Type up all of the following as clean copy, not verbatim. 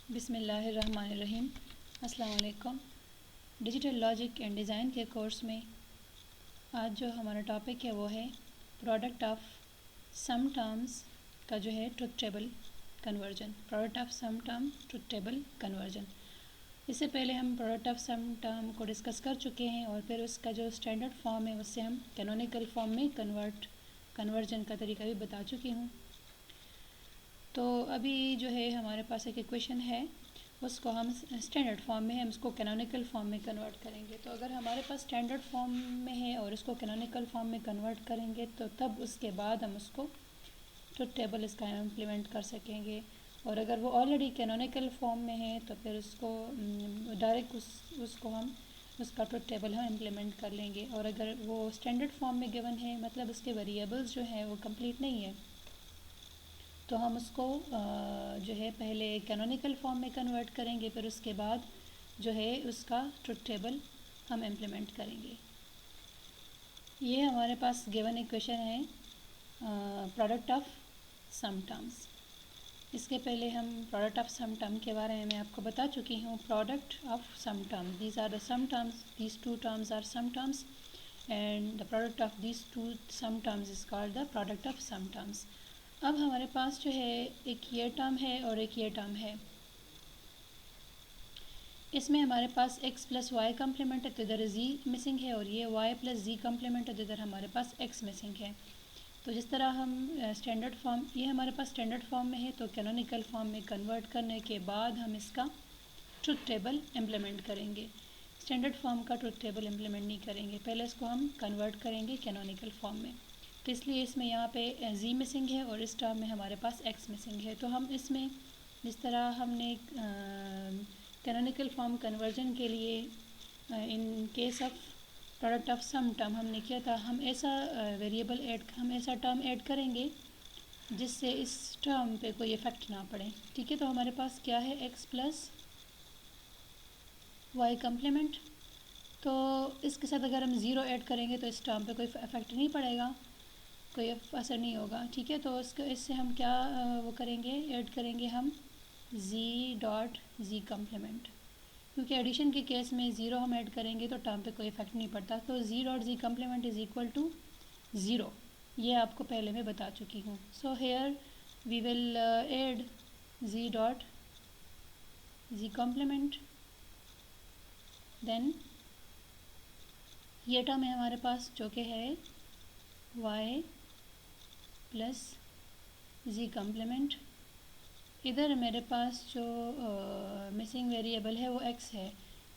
बिस्मिल्लाहिर्रहमानिर्रहीम। अस्सलाम वालेकुम। डिजिटल लॉजिक एंड डिज़ाइन के कोर्स में आज जो हमारा टॉपिक है वो है प्रोडक्ट ऑफ सम टर्म्स का जो है truth table conversion. Product of sum term truth table conversion. इससे पहले हम प्रोडक्ट ऑफ सम टर्म को डिस्कस कर चुके हैं और फिर उसका जो स्टैंडर्ड फॉर्म है उससे हम कैनोनिकल फॉर्म में कन्वर्जन का तरीका भी बता चुकी हूँ। तो अभी जो है हमारे पास एक इक्वेशन है, उसको हम स्टैंडर्ड फॉर्म में है, हम उसको कैनोनिकल फॉर्म में कन्वर्ट करेंगे। तो अगर हमारे पास स्टैंडर्ड फॉर्म में है और इसको कैनोनिकल फॉर्म में कन्वर्ट करेंगे तो तब उसके बाद हम उसको ट्रुथ टेबल इसका इम्प्लीमेंट कर सकेंगे। और अगर वो ऑलरेडी कैनोनिकल फॉर्म में है तो फिर उसको डायरेक्ट उसको हम उसका ट्रुथ टेबल हम इम्प्लीमेंट कर लेंगे। और अगर वो स्टैंडर्ड फॉर्म में गिवन है, मतलब उसके वेरिएबल्स जो हैं वो कंप्लीट नहीं है, तो हम उसको जो है पहले कैनोनिकल फॉर्म में कन्वर्ट करेंगे, फिर उसके बाद जो है उसका ट्रुथ टेबल हम इम्प्लीमेंट करेंगे। ये हमारे पास गिवन इक्वेशन है प्रोडक्ट ऑफ सम टर्म्स। इसके पहले हम प्रोडक्ट ऑफ सम टर्म के बारे में मैं आपको बता चुकी हूँ। Product of sum term, these are the sum terms, these two terms are sum terms and the product of these two sum terms is called the product of sum terms. अब हमारे पास जो है एक ये टर्म है और एक ये टर्म है। इसमें हमारे पास x प्लस वाई कम्प्लीमेंट है तो इधर z मिसिंग है, और ये y प्लस z कम्प्लीमेंट है तो इधर हमारे पास x मिसिंग है। तो जिस तरह हम स्टैंडर्ड फॉर्म, ये हमारे पास स्टैंडर्ड फॉर्म में है, तो कैनोनिकल फॉर्म में कन्वर्ट करने के बाद हम इसका ट्रुथ टेबल इम्प्लीमेंट करेंगे। स्टैंडर्ड फॉर्म का ट्रुथ टेबल इम्प्लीमेंट नहीं करेंगे, पहले इसको हम कन्वर्ट करेंगे कैनोनिकल फॉर्म में। तो इसलिए इसमें यहाँ पे z मिसिंग है और इस टर्म में हमारे पास x मिसिंग है। तो हम इसमें जिस तरह हमने कैनोनिकल फॉर्म कन्वर्जन के लिए in case of product of sum term हमने किया था, हम ऐसा हम ऐसा टर्म ऐड करेंगे जिससे इस टर्म पे कोई इफ़ेक्ट ना पड़े। ठीक है, तो हमारे पास क्या है, x प्लस वाई कम्प्लीमेंट। तो इसके साथ अगर हम ज़ीरो ऐड करेंगे तो इस टर्म पे कोई इफ़ेक्ट नहीं पड़ेगा, कोई असर नहीं होगा। ठीक है, तो इससे हम क्या वो करेंगे, ऐड करेंगे हम z डॉट z कम्प्लीमेंट, क्योंकि एडिशन के केस में ज़ीरो हम ऐड करेंगे तो टर्म पे कोई इफ़ेक्ट नहीं पड़ता। तो z dot z complement is equal to zero, ये आपको पहले मैं बता चुकी हूँ। So here we will add z dot z complement, then ये टर्म है हमारे पास जो कि है y प्लस z कम्प्लीमेंट। इधर मेरे पास जो मिसिंग वेरिएबल है वो x है,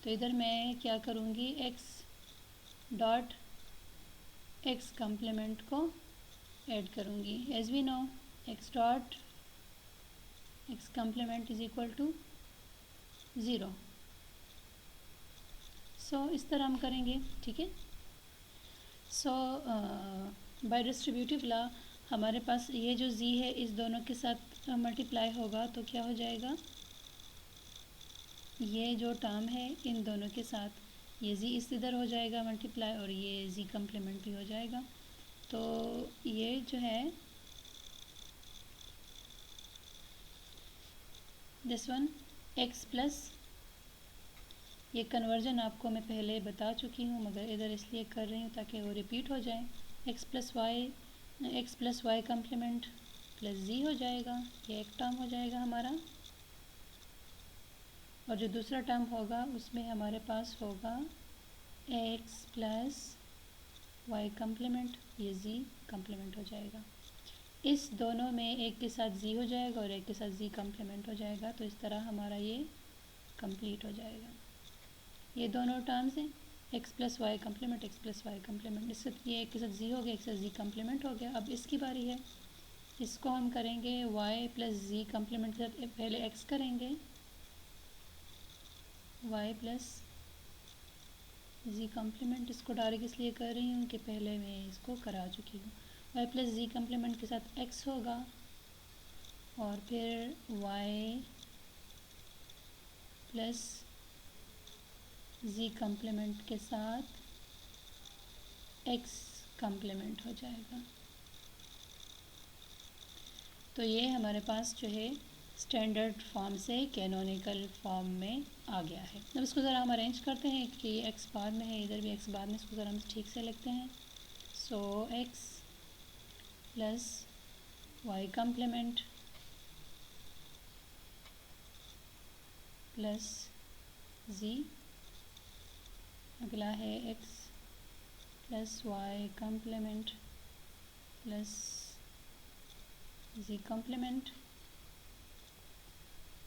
तो इधर मैं क्या करूँगी, x डॉट x कम्प्लीमेंट को ऐड करूँगी। As we know x dot x complement is equal to zero. So इस तरह हम करेंगे। ठीक है, सो बाय डिस्ट्रीब्यूटिव लॉ हमारे पास ये जो z है इस दोनों के साथ मल्टीप्लाई होगा तो क्या हो जाएगा, ये जो टर्म है इन दोनों के साथ ये z इस इधर हो जाएगा मल्टीप्लाई और ये z कम्प्लीमेंट भी हो जाएगा। तो ये जो है दिस वन x प्लस, ये कन्वर्जन आपको मैं पहले बता चुकी हूँ मगर इधर इसलिए कर रही हूँ ताकि वो रिपीट हो जाए। x plus Y complement plus z हो जाएगा, ये एक टर्म हो जाएगा हमारा। और जो दूसरा टर्म होगा उसमें हमारे पास होगा x प्लस वाई कम्प्लीमेंट, ये z कम्प्लीमेंट हो जाएगा। इस दोनों में एक के साथ z हो जाएगा और एक के साथ z कम्प्लीमेंट हो जाएगा, तो इस तरह हमारा ये कंप्लीट हो जाएगा। ये दोनों टर्म्स हैं x plus Y complement, X plus Y complement, इससे ये एक के साथ z हो गया, एक से z कम्प्लीमेंट हो गया। अब इसकी बारी है, इसको हम करेंगे y प्लस z कम्प्लीमेंट के साथ पहले x करेंगे, y प्लस z कम्प्लीमेंट। इसको डायरेक्ट इसलिए कर रही हूँ कि पहले मैं इसको करा चुकी हूँ। y प्लस z कम्प्लीमेंट के साथ x होगा और फिर y प्लस z कम्प्लीमेंट के साथ x कम्प्लीमेंट हो जाएगा। तो ये हमारे पास जो है स्टैंडर्ड फॉर्म से कैनोनिकल फॉर्म में आ गया है। अब इसको ज़रा हम अरेंज करते हैं कि ये एक्स बाद में है, इधर भी एक्स बाद में, इसको ज़रा हम ठीक से लिखते हैं। So x plus Y complement plus z, अगला है x plus Y complement plus z complement.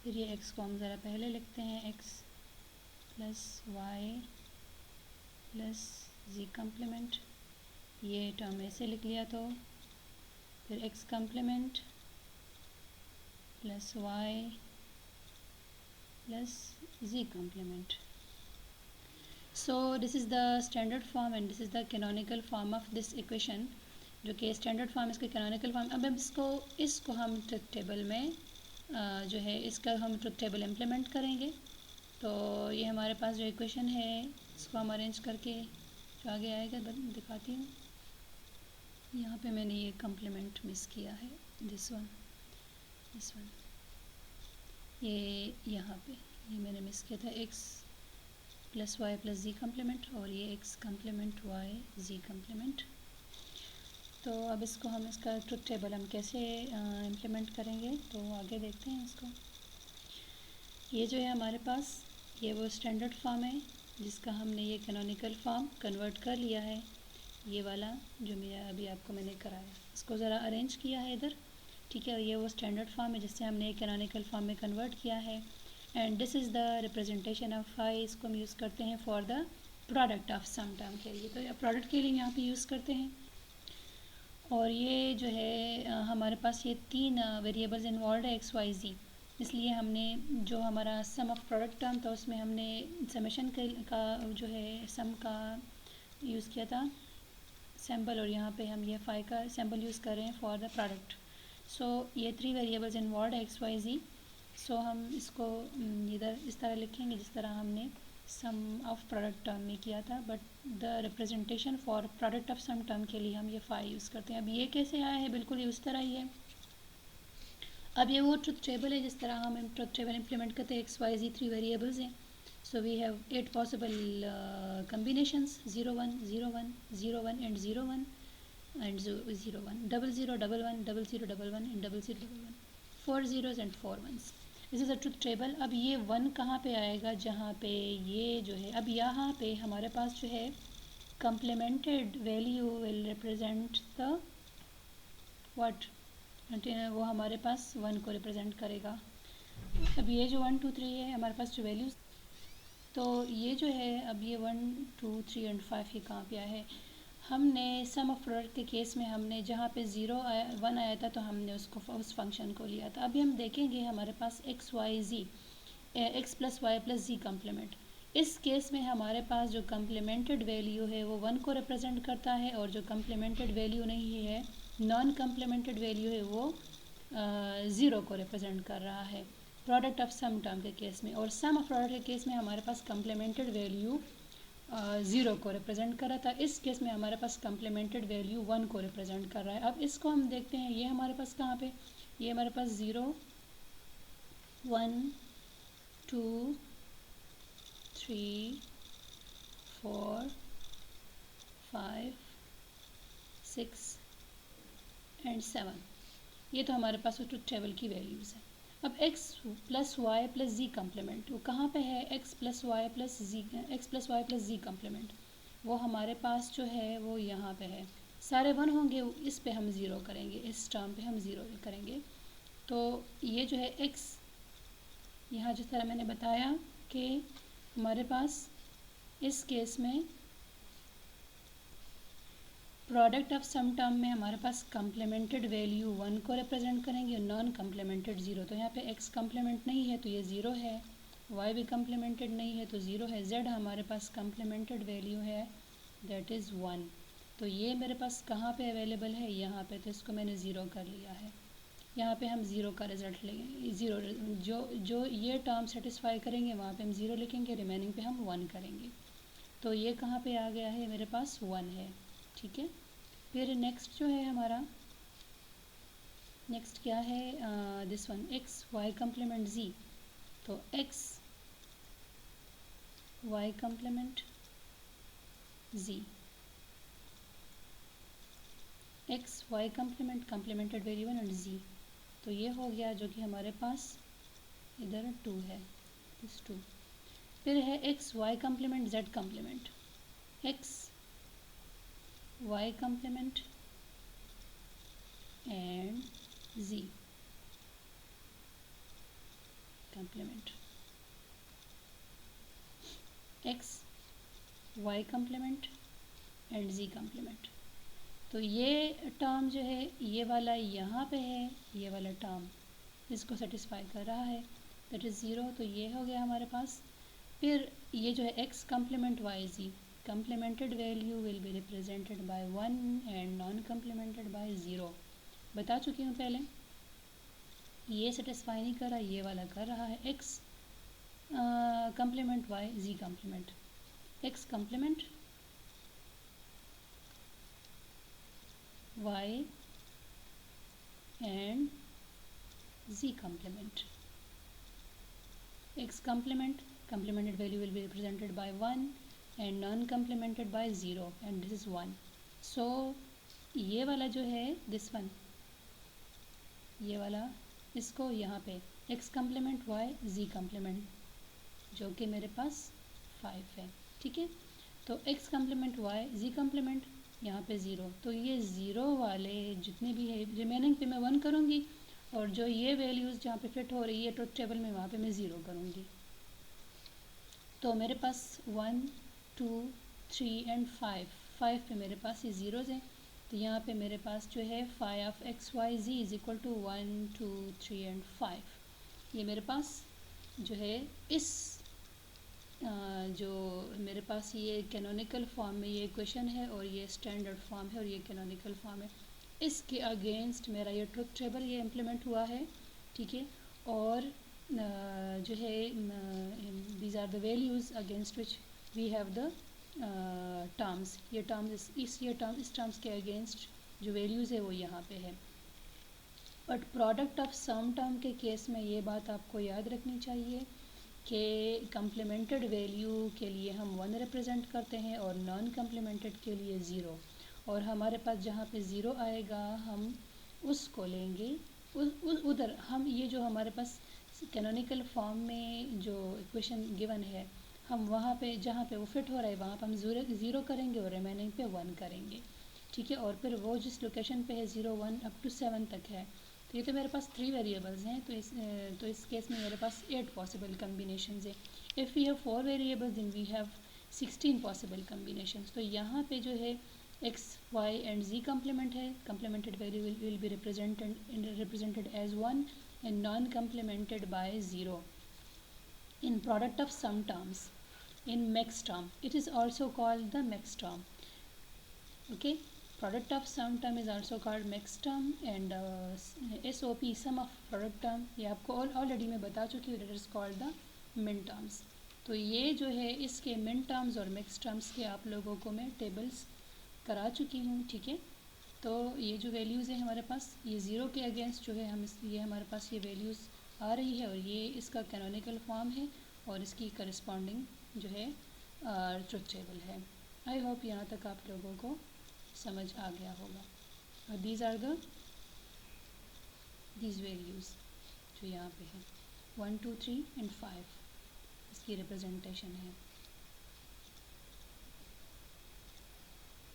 फिर ये एक्स को हम ज़रा पहले लिखते हैं, x plus y plus z complement, ये टर्म ऐसे लिख लिया। तो फिर x complement plus y plus z complement. So this is the standard form and this is the canonical form of this equation, जो कि स्टैंडर्ड फॉर्म इसका canonical form. अब इसको हम ट्रुथ टेबल में जो है इसका हम ट्रुथ टेबल इम्प्लीमेंट करेंगे। तो ये हमारे पास जो इक्वेशन है इसको हम अरेंज करके जो आगे आएगा दिखाती हूँ। यहाँ पे मैंने ये कम्प्लीमेंट मिस किया है, दिस वन ये यहाँ पे ये मैंने मिस किया था, x plus y plus z complement और ये एक्स कम्प्लीमेंट वाई जी कम्प्लीमेंट। तो अब इसको हम इसका ट्रुथ टेबल हम कैसे इम्प्लीमेंट करेंगे, तो आगे देखते हैं इसको। ये जो है हमारे पास ये वो स्टैंडर्ड फॉर्म है जिसका हमने ये कैनोनिकल फॉर्म कन्वर्ट कर लिया है, ये वाला जो मेरा अभी आपको मैंने कराया, इसको ज़रा अरेंज किया है इधर, ठीक है। ये वो स्टैंडर्ड फॉर्म है जिससे हमने कैनोनिकल फॉर्म में कन्वर्ट किया है। And this is the representation of phi, इसको हम यूज़ करते हैं for the product of sum term के लिए, तो प्रोडक्ट के लिए यहाँ पे यूज़ करते हैं। और ये जो है हमारे पास ये तीन वेरिएबल्स इन्वॉल्व है, एक्स वाई जी, इसलिए हमने जो हमारा सम ऑफ प्रोडक्ट टर्म था उसमें हमने समेशन का जो है सम का यूज़ किया था सैम्पल, और यहाँ पे हम ये फाई का सैम्पल यूज़ कर रहे हैं फॉर द प्रोडक्ट। सो ये थ्री वेरिएबल्स इन्वॉल्व है, एक्स वाई जी। सो हम इसको इधर इस तरह लिखेंगे जिस तरह हमने सम ऑफ प्रोडक्ट टर्म में किया था, but the representation for product of sum term के लिए हम ये फाई यूज़ करते हैं। अब ये कैसे आया है, बिल्कुल ये उस तरह ही है। अब ये वो ट्रुथ टेबल है जिस तरह हम ट्रुथ टेबल इम्प्लीमेंट करते हैं, एक्स वाई जी थ्री वेरिएबल्स हैं। So we have 8 possible combinations, 0 1 0 1 0 1 and 0 1 and 0 1 double 0 double 1 double 0 double 1 and double 0 double 1, 4 zeros and 4 ones. This is a truth table. अब ये 1 कहाँ पे आएगा, जहाँ पे ये जो है, अब यहाँ पे हमारे पास जो है complemented value will represent the what, वो हमारे पास 1 को रिप्रेजेंट करेगा। अब ये जो 1 2 3 है हमारे पास जो वैल्यूज़, तो ये जो है अब ये 1 2 3 एंड 5 ये कहाँ पे आया है, हमने सम ऑफ प्रोडक्ट के केस में हमने जहाँ पे 0 आया 1 आया था तो हमने उसको उस फंक्शन को लिया था। अभी हम देखेंगे हमारे पास एक्स वाई जी x plus y plus z complement, इस केस में हमारे पास जो कम्प्लीमेंटेड वैल्यू है वो 1 को रिप्रेजेंट करता है, और जो कम्प्लीमेंटेड वैल्यू नहीं है, नॉन कम्प्लीमेंटेड वैल्यू है, वो 0 को रिप्रेजेंट कर रहा है प्रोडक्ट ऑफ सम टर्म के केस में। और सम ऑफ प्रोडक्ट के केस में हमारे पास कम्प्लीमेंटेड वैल्यू 0 को रिप्रेजेंट कर रहा था, इस केस में हमारे पास कम्प्लीमेंटेड वैल्यू 1 को रिप्रेजेंट कर रहा है। अब इसको हम देखते हैं, ये हमारे पास कहाँ पे, ये हमारे पास 0 1 2 3 4 5 6 एंड 7, ये तो हमारे पास वो ट्रुथ टेबल की वैल्यूज़ है। अब x plus y plus z complement वो कहाँ पे है, x plus y plus z complement, वो हमारे पास जो है वो यहाँ पे है। सारे 1 होंगे, इस पे हम 0 करेंगे, इस टर्म पे हम 0 करेंगे। तो ये जो है x, यहाँ जिस तरह मैंने बताया कि हमारे पास इस केस में प्रोडक्ट ऑफ सम टर्म में हमारे पास कम्प्लीमेंटेड वैल्यू 1 को रिप्रेजेंट करेंगे और नॉन कम्प्लीमेंटेड 0। तो यहाँ पे x कम्प्लीमेंट नहीं है तो ये 0 है, y भी कम्प्लीमेंटेड नहीं है तो 0 है, z हमारे पास कम्प्लीमेंटेड वैल्यू है दैट इज़ 1। तो ये मेरे पास कहाँ पे अवेलेबल है, यहाँ पे, तो इसको मैंने 0 कर लिया है। यहाँ पे हम 0 का रिज़ल्ट लेंगे, 0 जो ये टर्म सेटिस्फाई करेंगे वहाँ पे हम 0 लिखेंगे, रिमेनिंग पे हम 1 करेंगे। तो ये कहाँ पे आ गया है, मेरे पास 1 है, ठीक है। फिर नेक्स्ट जो है हमारा नेक्स्ट क्या है, this one X Y complement Z. तो X Y complement Z, X Y complement complemented variable and Z. तो ये हो गया जो कि हमारे पास इधर 2 है, इस 2। फिर है x Y complement Z complement, X Y complement and Z complement, X Y complement and Z complement. तो ये टर्म जो है ये वाला यहाँ पे है, ये वाला टर्म इसको सेटिस्फाई कर रहा है, दैट इज़ 0। तो ये हो गया हमारे पास। फिर ये जो है X complement Y Z, complemented value will be represented by 1 and non complemented by 0। बता चुकी हूँ पहले, ये सेटिस्फाई नहीं कर रहा, ये वाला कर रहा है। X complement Y Z complement, X complement Y and z complement, x complement, complemented value will be represented by 1 and non-complemented by 0 and this is 1. So ये वाला जो है this one, ये वाला इसको यहाँ पे x complement y z complement जो कि मेरे पास 5 है, ठीक है। तो x complement y z complement यहाँ पे 0, तो ये 0 वाले जितने भी है रिमेनिंग पे मैं 1 करूँगी और जो ये वैल्यूज़ जहाँ पे फिट हो रही है ट्रुथ टेबल में वहाँ पे मैं 0 करूँगी। तो मेरे पास 1 2 3 एंड 5 पे मेरे पास ये ज़ीरोज़ हैं। तो यहाँ पे मेरे पास जो है phi of X Y Z is equal to 1 2 3 and 5। ये मेरे पास जो है इस जो मेरे पास ये कैनोनिकल फॉर्म में ये इक्वेशन है और ये स्टैंडर्ड फॉर्म है और ये कैनोनिकल फॉर्म है, इसके अगेंस्ट मेरा ये ट्रुथ टेबल ये इम्प्लीमेंट हुआ है, ठीक है। और जो है these are the values against which we have the terms, ये टर्म्स इस टर्म्स के अगेंस्ट जो वैल्यूज़ है वो यहाँ पे है। But product of sum term के केस में ये बात आपको याद रखनी चाहिए कि कम्प्लीमेंटेड वैल्यू के लिए हम 1 रिप्रेजेंट करते हैं और नॉन कम्प्लीमेंटेड के लिए 0, और हमारे पास जहाँ पे 0 आएगा हम उसको लेंगे उधर हम ये जो हमारे पास कैनोनिकल फॉर्म में जो इक्वेशन गिवन है हम वहाँ पे जहाँ पे वो फिट हो रहा है वहाँ पे हम 0 करेंगे और रिमेनिंग पे 1 करेंगे, ठीक है। और फिर वो जिस लोकेशन पे है 0 1 अप टू 7 तक है, तो ये तो मेरे पास 3 वेरिएबल्स हैं। तो इस केस में मेरे पास 8 पॉसिबल कम्बिनेशंस है। If we have 4 variables then we have 16 possible combinations. तो यहाँ पे जो है x Y and Z complement है, complemented value will be represented as 1 and non complemented by 0 in product of sum terms in max term. It is also called the max term. Okay, product of sum term is also called max term and SOP sum of product term ये आपको already मैं बता चुकी हूँ, that is called the min terms. तो ये जो है इसके min terms और max terms के आप लोगों को मैं टेबल्स करा चुकी हूँ, ठीक है। तो ये जो वैल्यूज़ है हमारे पास ये 0 के अगेंस्ट जो है हम ये हमारे पास ये वैल्यूज़ आ रही है और ये इसका कैनोनिकल फॉर्म है और इसकी करस्पॉन्डिंग जो है ट्रुथ टेबल है। आई होप यहाँ तक आप लोगों को समझ आ गया होगा। और दीज आर दीज वैल्यूज़ जो यहाँ पे है 1 2 3 एंड 5 इसकी रिप्रेजेंटेशन है।